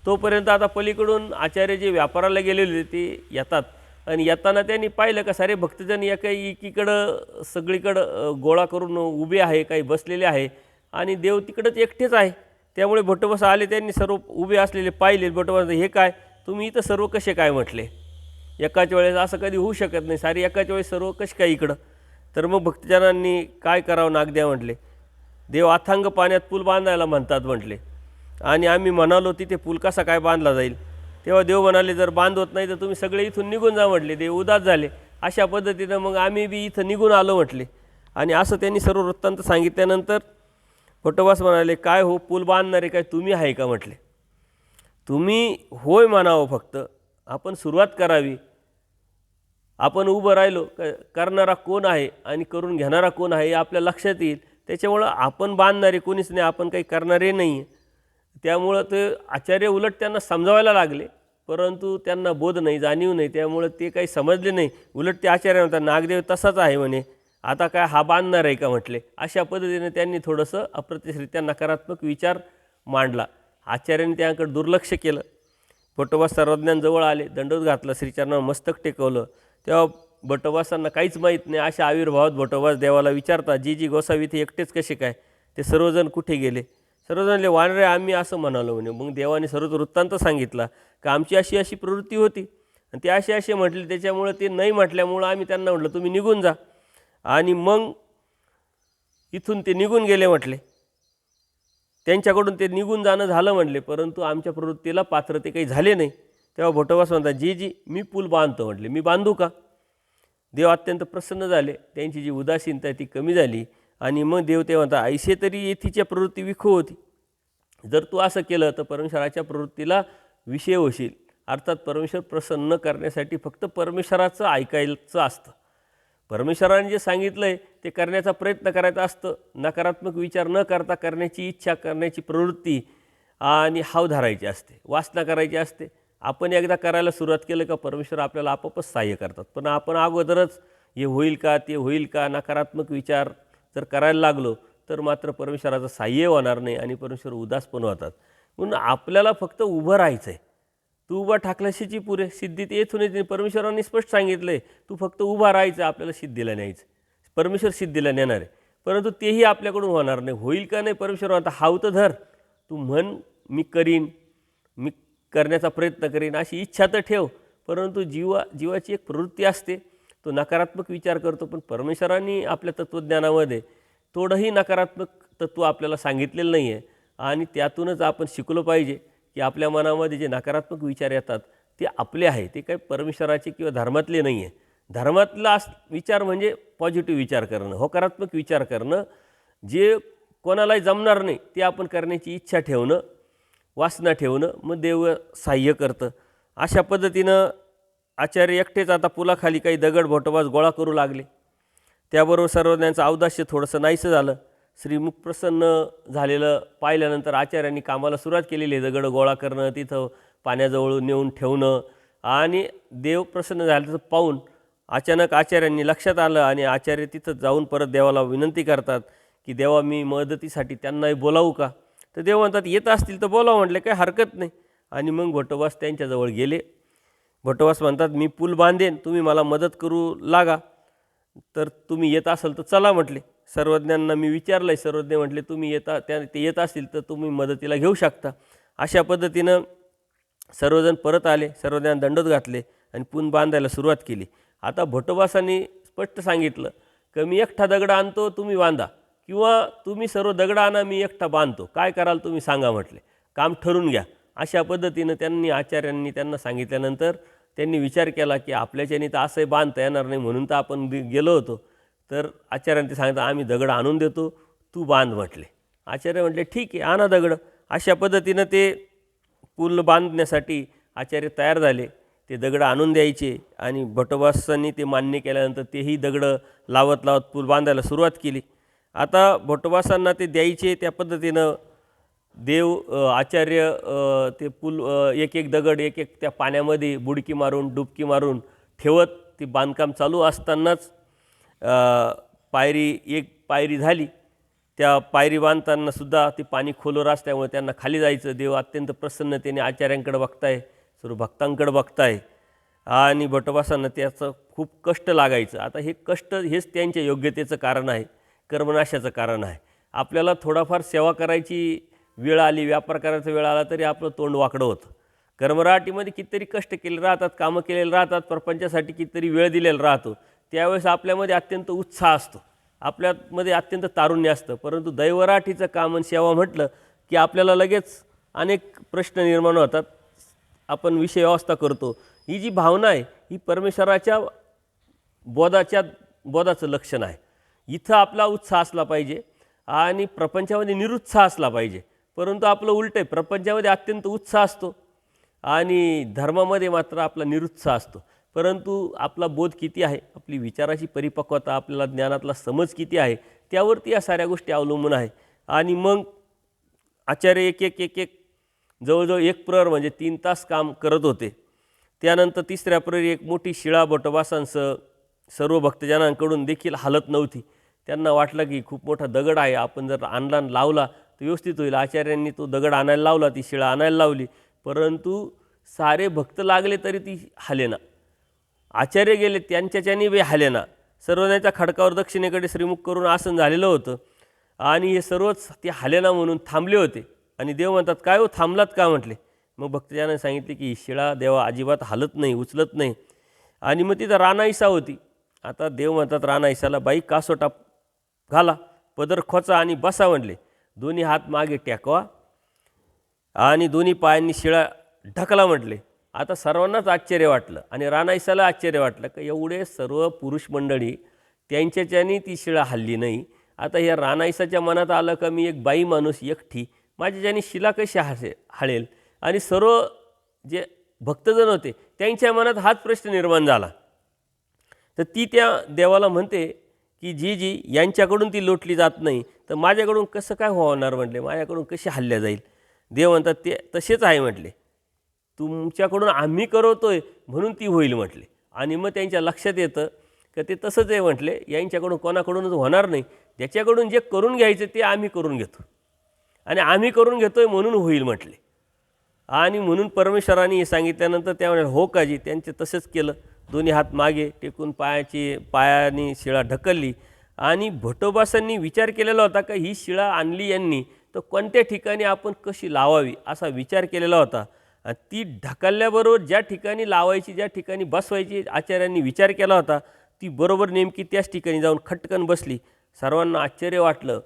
तोपर्यंत आता पलीकडून आचार्य जे व्यापाराला गेलेले ते येतात आणि येताना त्यांनी पाहिलं का सारे भक्तजन या काही एकीकडं सगळीकडं गोळा करून उभे आहे, काही बसलेले आहे आणि देव तिकडंच एकटेच आहे. त्यामुळे भट्टबसा आले, त्यांनी सर्व उभे असलेले पाहिले. भट्टबसा हे काय, तुम्ही इथं सर्व कसे काय म्हटले, एकाच वेळेस असं कधी होऊ शकत नाही, सारे एकाच वेळेस सर्व कसे काय इकडं. तर मग भक्तजनांनी काय करावं नाग द्या म्हटले. देव अथांग पाण्यात पूल बांधायला म्हणतात म्हटले आणि आम्ही म्हणालो तिथे पूल कसा काय बांधला जाईल. तेव्हा देव म्हणाले जर बांधवत नाही तर तुम्ही सगळे इथून निघून जा म्हटले. देव उदास झाले. अशा पद्धतीनं मग आम्ही बी इथं निघून आलो म्हटले. आणि असं त्यांनी सर्व वृत्तांत सांगितल्यानंतर भट्टवास म्हणाले काय हो, पूल बांधणारे काय तुम्ही आहे का म्हटले. तुम्ही होय म्हणावं, फक्त आपण सुरुवात करावी. आपण उभं राहिलो, करणारा कोण आहे आणि करून घेणारा कोण आहे हे आपल्या लक्षात येईल. त्याच्यामुळं आपण बांधणारे कोणीच नाही, आपण काही करणारे नाही आहे. त्यामुळं ते आचार्य उलट त्यांना समजावायला लागले, परंतु त्यांना बोध नाही, जाणीव नाही. त्यामुळं ते काही समजले नाही. उलट ते आचार्य म्हणतात नागदेव तसाच आहे म्हणे, आता काय हा बांधणार आहे का म्हटले. अशा पद्धतीने त्यांनी थोडंसं अप्रत्यक्षरित्या नकारात्मक विचार मांडला. आचार्याने त्याकडे दुर्लक्ष केलं. भट्टवास सर्वज्ञांजवळ आले, दंडवत घातला, श्रीचरणावर मस्तक टेकवलं. तेव्हा भट्टवासांना काहीच माहीत नाही. अशा आविर्भावात भट्टवास देवाला विचारतात जी गोसावी ते एकटेच कसे काय, ते सर्वजण कुठे गेले. सर्वजणले वानरे आम्ही असं म्हणालो म्हणे. मग देवाने सर्वच वृत्तांत सांगितला का आमची अशी अशी प्रवृत्ती होती आणि ते असे असे म्हटले, त्याच्यामुळं ते नाही म्हटल्यामुळं आम्ही त्यांना म्हटलं तुम्ही निघून जा आणि मग इथून ते निघून गेले म्हटले. त्यांच्याकडून ते निघून जाणं झालं म्हटले, परंतु आमच्या प्रवृत्तीला पात्र ते काही झाले नाही. तेव्हा भट्टवास म्हणतात जी मी पूल बांधतो म्हटले, मी बांधू का. देव अत्यंत प्रसन्न झाले, त्यांची जी उदासीनता ती कमी झाली आणि मग देव ते म्हणतात ऐसे तरी येथीच्या प्रवृत्ती विखू होती. जर तू असं केलं तर परमेश्वराच्या प्रवृत्तीला विषय होशील. अर्थात परमेश्वर प्रसन्न करण्यासाठी फक्त परमेश्वराचं ऐकायचं असतं. परमेश्वराने जे सांगितलं आहे ते करण्याचा प्रयत्न करायचा असतं. नकारात्मक विचार न करता करण्याची इच्छा, करण्याची प्रवृत्ती आणि हाव धरायची असते, वासना करायची असते. आपण एकदा करायला सुरुवात केलं का परमेश्वर आपल्याला आपोआपच सहाय्य करतात. पण आपण अगोदरच हे होईल का, ते होईल का, नकारात्मक विचार जर करायला लागलो तर मात्र परमेश्वराचं सहाय्य होणार नाही आणि परमेश्वर उदास पण होतात. म्हणून आपल्याला फक्त उभं राहायचं आहे. तू उभा ठाकल्याशीची पुरे सिद्धी ते येथून येते. परमेश्वरांनी स्पष्ट सांगितलं आहे तू फक्त उभा राहायचं, आपल्याला सिद्धीला न्यायचं. परमेश्वर सिद्धीला नेणार आहे, परंतु तेही आपल्याकडून होणार नाही. होईल का नाही परमेश्वर आता हाव तर धर, तू म्हण मी करीन, मी करण्याचा प्रयत्न करीन, अशी इच्छा तर ठेव. परंतु जीवाची एक प्रवृत्ती असते, तो नकारात्मक विचार करतो. पण परमेश्वरांनी आपल्या तत्त्वज्ञानामध्ये थोडंही नकारात्मक तत्त्व आपल्याला सांगितलेलं नाही आहे आणि त्यातूनच आपण शिकलो पाहिजे की आपल्या मनामध्ये जे नकारात्मक विचार येतात ते आपले आहे, ते काही परमेश्वराचे किंवा धर्मातले नाही आहे. धर्मातला विचार म्हणजे पॉझिटिव्ह विचार करणं, होकारात्मक विचार करणं, जे कोणालाही जमणार नाही ते आपण करण्याची इच्छा ठेवणं, वासना ठेवणं. मग देव सहाय्य करतं. अशा पद्धतीनं आचार्य एकटेच आता पुलाखाली काही दगड भोटोबास गोळा करू लागले. त्याबरोबर सर्वज्ञांचं औदास्य थोडंसं नाहीसं झालं. श्रीमुख प्रसन्न झालेलं पाहिल्यानंतर आचार्यांनी कामाला सुरुवात केलेली आहे. दगड गोळा करणं, तिथं पाण्याजवळ नेऊन ठेवणं आणि देव प्रसन्न झाल्याचं पाहून अचानक आचार्यांनी लक्षात आलं आणि आचार्य तिथं जाऊन परत देवाला विनंती करतात की देवा मी मदतीसाठी त्यांनाही बोलावू का. तर देव म्हणतात येत असतील तर बोलावं म्हटले, काही हरकत नाही. आणि मग भटोबास त्यांच्याजवळ गेले. भटोबास म्हणतात, मी पूल बांधेन, तुम्ही मला मदत करू लागा. तर तुम्ही येत असाल तर चला म्हटले. सर्वज्ञांना मी विचारलं आहे, सर्वज्ञ म्हटले तुम्ही ते येत असतील तर तुम्ही मदतीला घेऊ शकता. अशा पद्धतीनं सर्वजण परत आले. सर्वजण दंडोत घातले आणि पूल बांधायला सुरुवात केली. आता भटोबासांनी स्पष्ट सांगितलं की मी एकटा दगड आणतो, तुम्ही बांधा, किंवा तुम्ही सर्व दगड आणा, मी एकटा बांधतो, काय कराल तुम्ही सांगा म्हटले, काम ठरवून घ्या. अशा पद्धतीनं त्यांनी आचार्यांनी त्यांना सांगितल्यानंतर त्यांनी विचार केला की आपल्याच्यानी तर असंही बांधता येणार नाही, म्हणून तर आपण गेलो होतो. तर आचार्यांनी ते सांगितलं, आम्ही दगड आणून देतो, तू बांध म्हटले. आचार्य म्हटले ठीक आहे, आणा दगड. अशा पद्धतीनं ते पूल बांधण्यासाठी आचार्य तयार झाले. ते दगड आणून द्यायचे आणि भटोबासांनी ते मान्य केल्यानंतर तेही दगडं लावत लावत पूल बांधायला सुरुवात केली. आता भटोबासांना ते द्यायचे त्या पद्धतीनं आचार्य ते पूल एक एक दगड एक एक त्या पाण्यामध्ये बुडकी मारून डुबकी मारून ठेवत ते बांधकाम चालू असतानाच एक पायरी झाली. त्या पायरी बांधतानासुद्धा ते पाणी खोलवर असल्यामुळे त्यांना खाली जायचं. देव अत्यंत प्रसन्नतेने आचार्यांकडे बघताय, सर्व भक्तांकडे बघताय आणि भटोबासांना त्याचं खूप कष्ट लागायचं. आता हे कष्ट हेच त्यांच्या योग्यतेचं कारण आहे, कर्मनाशाचं कारण आहे. आपल्याला थोडाफार सेवा करायची वेळ आली, व्यापार करायचा वेळ आला तरी आपलं तोंड वाकडं होतं. कर्मराटीमध्ये कितीतरी कष्ट केले राहतात, कामं केलेले राहतात, प्रपंचासाठी कितीतरी वेळ दिलेला राहतो. त्यावेळेस आपल्यामध्ये अत्यंत उत्साह असतो, आपल्यामध्ये अत्यंत तारुण्य असतं. परंतु दैवराठीचं काम आणि सेवा म्हटलं की आपल्याला लगेच अनेक प्रश्न निर्माण होतात, आपण विषय व्यवस्था करतो. ही जी भावना आहे ही परमेश्वराच्या बोधाचं लक्षण आहे. इथं आपला उत्साह असला पाहिजे आणि प्रपंचामध्ये निरुत्साह असला पाहिजे. परंतु आपलं उलटं आहे, प्रपंचामध्ये अत्यंत उत्साह असतो आणि धर्मामध्ये मात्र आपला निरुत्साह असतो. परंतु आपला बोध किती आहे, आपली विचाराची परिपक्वता, आपल्याला ज्ञानातला समज किती आहे, त्यावरती या साऱ्या गोष्टी अवलंबून आहे. आणि मग आचार्य एक एक एक एक जवळजवळ 1 प्रहर म्हणजे 3 तास काम करत होते. त्यानंतर 3ऱ्या प्रहरी एक मोठी शिळा भटोबासांसह सर्व भक्तजनांकडून देखील हालत नव्हती. त्यांना वाटलं की खूप मोठा दगड आहे, आपण जर आणला लावला तर व्यवस्थित होईल. आचार्यांनी तो दगड आणायला लावला, ती शिळा आणायला लावली, परंतु सारे भक्त लागले तरी ती हालेना. आचार्य गेले, त्यांच्याच्यानी बी हालेना. सर्वजणांच्या खडकावर दक्षिणेकडे श्रीमुख करून आसन झालेलं होतं आणि हे सर्वच ते हालेना म्हणून थांबले होते. आणि देव म्हणतात, काय हो थांबलात का म्हटले. मग भक्तजनांनी सांगितले की शिळा देवा अजिबात हालत नाही, उचलत नाही. आणि मग तिथं रानाईसा होती. आता देव म्हणतात रानाईसाला, बाई कासोटा घाला, पदर खोचा आणि बसा म्हटले. दोन्ही हात मागे टेकवा आणि दोन्ही पायांनी शिळा ढकला म्हटले. आता सर्वांनाच आश्चर्य वाटलं आणि रानाईसाला आश्चर्य वाटलं की एवढे सर्व पुरुष मंडळी त्यांच्याच्यानी ती शिळा हल्ली नाही. आता या रानाईसाच्या मनात आलं का मी एक बाई माणूस एकटी, माझ्याच्यानी शिला कशी हाळेल. आणि सर्व जे भक्तजन होते त्यांच्या मनात हाच प्रश्न निर्माण झाला. तर ती त्या देवाला म्हणते की जी यांच्याकडून ती लोटली जात नाही तर माझ्याकडून कसं काय होणार म्हटले, माझ्याकडून कशी हल्ल्या जाईल. देव म्हणतात ते तसेच आहे म्हटले, तुमच्याकडून आम्ही करवतोय म्हणून ती होईल म्हटले. आणि मग त्यांच्या लक्षात येतं की ते तसंच आहे म्हटले, यांच्याकडून कोणाकडूनच होणार नाही, ज्याच्याकडून जे करून घ्यायचं ते आम्ही करून घेतो आणि आम्ही करून घेतोय म्हणून होईल म्हटले. आणि म्हणून परमेश्वराने हे सांगितल्यानंतर त्या म्हणाले हो काजी. त्यांचे तसंच केलं, दोन्ही हात मागे टेकून पायाने शिळा ढकलली. आणि भटोबासांनी विचार केलेला होता का ही शिळा आणली यांनी तर कोणत्या ठिकाणी आपण कशी लावावी असा विचार केलेला होता. आणि ती ढकलल्याबरोबर ज्या ठिकाणी लावायची, ज्या ठिकाणी बसवायची आचार्यांनी विचार केला होता, ती बरोबर नेमकी त्याच ठिकाणी जाऊन खटकन बसली. सर्वांना आश्चर्य वाटलं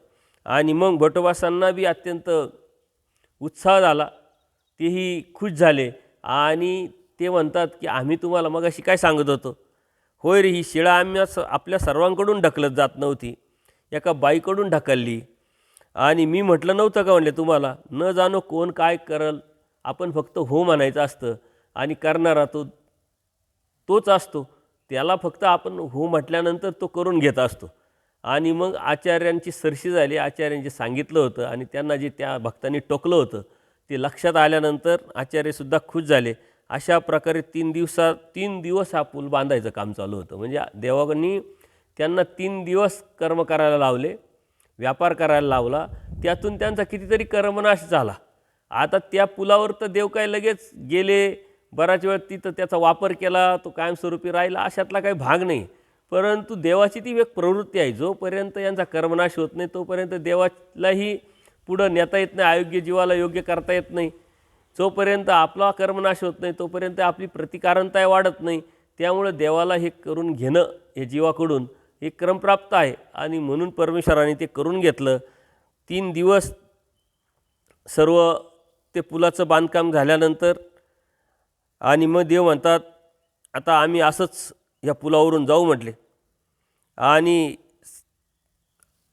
आणि मग भटोबासांना बी अत्यंत उत्साह झाला, तेही खुश झाले. आणि ते म्हणतात की आम्ही तुम्हाला मगाशी काय सांगत होतो, होय रे, ही शिळा आपल्या सर्वांकडून ढकलत जात नव्हती, एका बाईकडून ढकलली. आणि मी म्हटलं नव्हतं का म्हणले तुम्हाला, न जाणो कोण काय करल, आपण फक्त हो म्हणायचं असतं आणि करणारा तोच असतो. त्याला फक्त आपण हो म्हटल्यानंतर तो करून घेत असतो. आणि मग आचार्यांची सरशी झाली, आचार्यांचे सांगितलं होतं आणि त्यांना जे त्या भक्तांनी टोकलं होतं ते लक्षात आल्यानंतर आचार्यसुद्धा खुश झाले. अशा प्रकारे 3 दिवस हा पूल बांधायचं काम चालू होतं. म्हणजे देवानी त्यांना 3 दिवस कर्म करायला लावले, व्यापार करायला लावला. त्यातून त्यांचा कितीतरी कर्मनाश झाला आता त्या पुलावर तर देव काय लगेच गेले, बराच वेळ तिथं त्याचा वापर केला, तो कायमस्वरूपी राहिला, अशातला काही भाग नाही. परंतु देवाची ती एक प्रवृत्ती आहे, जोपर्यंत यांचा कर्मनाश होत नाही तोपर्यंत देवालाही पुढं नेता येत नाही, अयोग्य जीवाला योग्य करता येत नाही. जोपर्यंत आपला कर्मनाश होत नाही तोपर्यंत आपली प्रतिकारणता वाढत नाही. त्यामुळे देवाला हे करून घेणं हे जीवाकडून एक क्रमप्राप्त आहे आणि म्हणून परमेश्वराने ते करून घेतलं. 3 दिवस सर्व ते पुलाचं बांधकाम झाल्यानंतर आणि मग देव म्हणतात, आता आम्ही असंच या पुलावरून जाऊ म्हटले आणि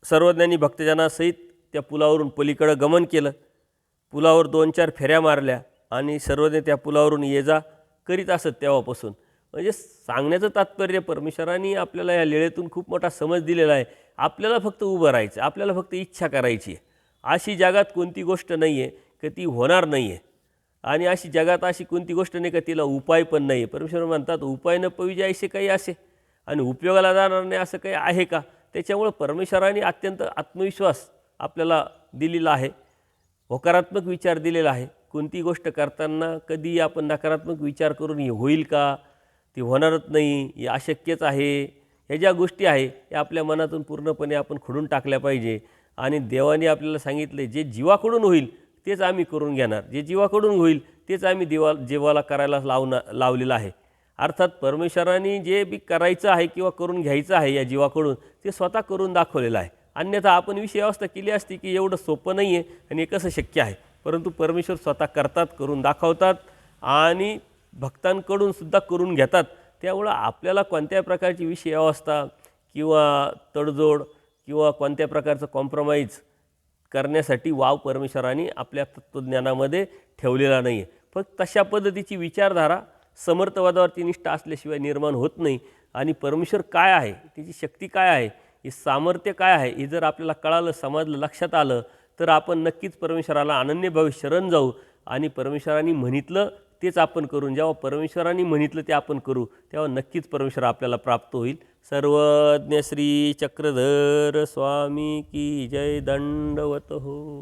सर्वज्ञानी भक्तजनासहित त्या पुलावरून पलीकडं गमन केलं. पुलावर 2-4 फेऱ्या मारल्या आणि सर्वजण त्या पुलावरून ये जा करीत असत तेव्हापासून. म्हणजे सांगण्याचं तात्पर्य परमेश्वरांनी आपल्याला या लीळेतून खूप मोठा समज दिलेला आहे. आपल्याला फक्त उभं राहायचं, आपल्याला फक्त इच्छा करायची आहे. अशी जगात कोणती गोष्ट नाही आहे की ती होणार नाही आहे आणि अशी जगात अशी कोणती गोष्ट नाही का तिला उपाय पण नाही आहे. परमेश्वर म्हणतात, उपाय न पविजे ऐसे काही असे आणि उपयोगाला जाणार नाही असं काही आहे का. त्याच्यामुळं परमेश्वरांनी अत्यंत आत्मविश्वास आपल्याला दिलेला आहे, होकारात्मक विचार दिलेला आहे. कोणती गोष्ट करताना कधी आपण नकारात्मक विचार करून हे होईल का, ती होणारच नाही, हे अशक्यच आहे, ह्या ज्या गोष्टी आहे या आपल्या मनातून पूर्णपणे आपण खोडून टाकल्या पाहिजे. आणि देवाने आपल्याला सांगितले, जे जीवाकडून होईल तेच आम्ही करून घेणार, जे जीवाकडून होईल तेच आम्ही जीवाला करायला लावलेलं आहे. अर्थात परमेश्वरांनी जे बी करायचं आहे किंवा करून घ्यायचं आहे या जीवाकडून ते स्वतः करून दाखवलेलं आहे. अन्यथा आपण विषय अवस्था केली असती की एवढं सोपं नाही आहे आणि हे कसं शक्य आहे. परंतु परमेश्वर स्वतः करतात, करून दाखवतात आणि भक्तांकडून सुद्धा करून घेतात. त्यामुळं आपल्याला कोणत्याही प्रकारची विषय अवस्था किंवा तडजोड किंवा कोणत्या प्रकारचं कॉम्प्रोमाइज करण्यासाठी वाव परमेश्वरांनी आपल्या तत्त्वज्ञानामध्ये ठेवलेला नाही आहे. फक्त तशा पद्धतीची विचारधारा समर्थवादावरती निष्ठा असल्याशिवाय निर्माण होत नाही. आणि परमेश्वर काय आहे, त्याची शक्ती काय आहे, हे सामर्थ्य काय आहे, हे जर आपल्याला कळालं, समजलं, लक्षात आलं तर आपण नक्कीच परमेश्वराला अनन्यभावे शरण जाऊ आणि परमेश्वरांनी म्हणितलं तेच आपण करू. जेव्हा परमेश्वरांनी म्हणितलं ते आपण करू तेव्हा नक्कीच परमेश्वर आपल्याला प्राप्त होईल. सर्वज्ञ श्री चक्रधर स्वामी की जय. दंडवत हो.